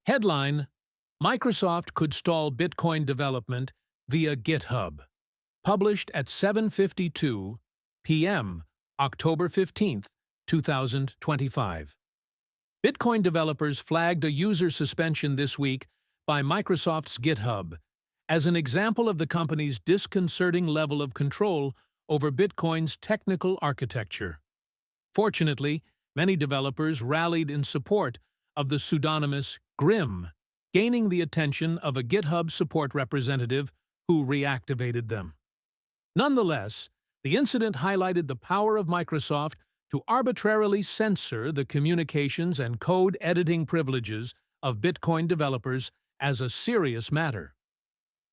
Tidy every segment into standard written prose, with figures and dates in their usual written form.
Headline: Microsoft could stall Bitcoin development via GitHub. Published at 7:52 p.m., October 15, 2025. Bitcoin developers flagged a user suspension this week by Microsoft's GitHub as an example of the company's disconcerting level of control over Bitcoin's technical architecture. Fortunately, many developers rallied in support of the pseudonymous Grim, gaining the attention of a GitHub support representative who reactivated them. Nonetheless, the incident highlighted the power of Microsoft to arbitrarily censor the communications and code editing privileges of Bitcoin developers as a serious matter.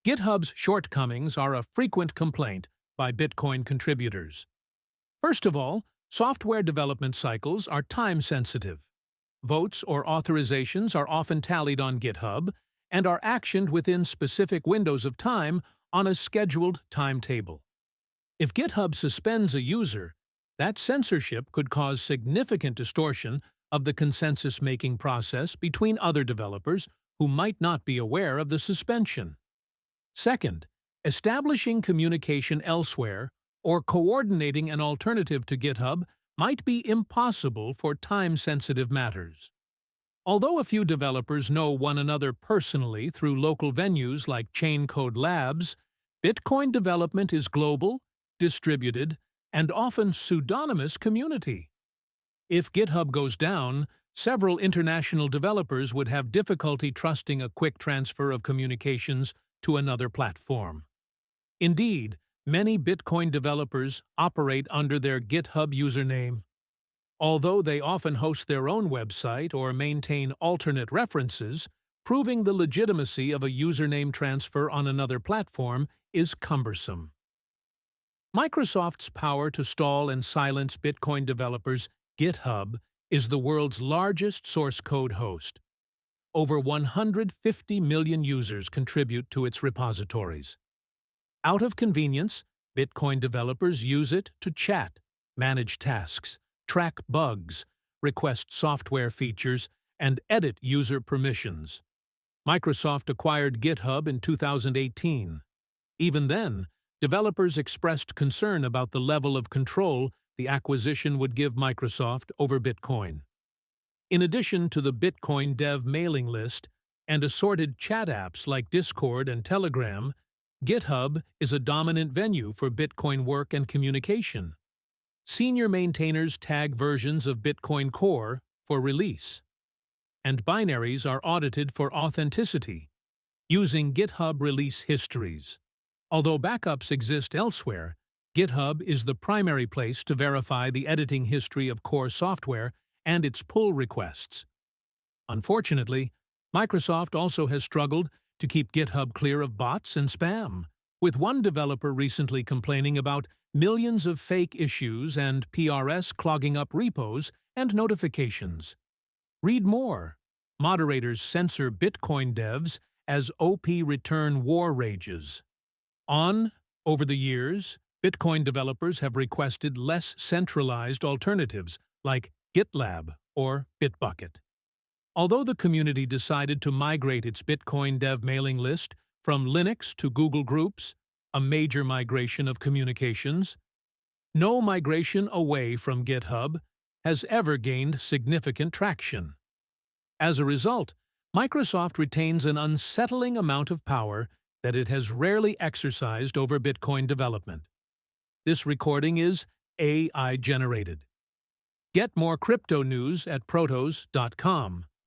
GitHub's shortcomings are a frequent complaint by Bitcoin contributors. First of all, software development cycles are time-sensitive. Votes or authorizations are often tallied on GitHub and are actioned within specific windows of time on a scheduled timetable. If GitHub suspends a user, that censorship could cause significant distortion of the consensus-making process between other developers who might not be aware of the suspension. Second, establishing communication elsewhere or coordinating an alternative to GitHub might be impossible for time-sensitive matters. Although a few developers know one another personally through local venues like Chain Code Labs, Bitcoin development is global, distributed, and often pseudonymous community. If GitHub goes down, several international developers would have difficulty trusting a quick transfer of communications to another platform. Indeed, many Bitcoin developers operate under their GitHub username. Although they often host their own website or maintain alternate references, proving the legitimacy of a username transfer on another platform is cumbersome. Microsoft's power to stall and silence Bitcoin developers, GitHub, is the world's largest source code host. Over 150 million users contribute to its repositories. Out of convenience, Bitcoin developers use it to chat, manage tasks, track bugs, request software features, and edit user permissions. Microsoft acquired GitHub in 2018. Even then, developers expressed concern about the level of control the acquisition would give Microsoft over Bitcoin. In addition to the Bitcoin dev mailing list and assorted chat apps like Discord and Telegram, GitHub is a dominant venue for Bitcoin work and communication. Senior maintainers tag versions of Bitcoin Core for release, and binaries are audited for authenticity, using GitHub release histories. Although backups exist elsewhere, GitHub is the primary place to verify the editing history of core software and its pull requests. Unfortunately, Microsoft also has struggled to keep GitHub clear of bots and spam, with one developer recently complaining about millions of fake issues and PRS clogging up repos and notifications. Read more. Moderators censor Bitcoin devs as OP return war rages. Over the years, Bitcoin developers have requested less centralized alternatives like GitLab or Bitbucket. Although the community decided to migrate its Bitcoin dev mailing list from Linux to Google Groups, a major migration of communications, no migration away from GitHub has ever gained significant traction. As a result, Microsoft retains an unsettling amount of power that it has rarely exercised over Bitcoin development. This recording is AI-generated. Get more crypto news at protos.com.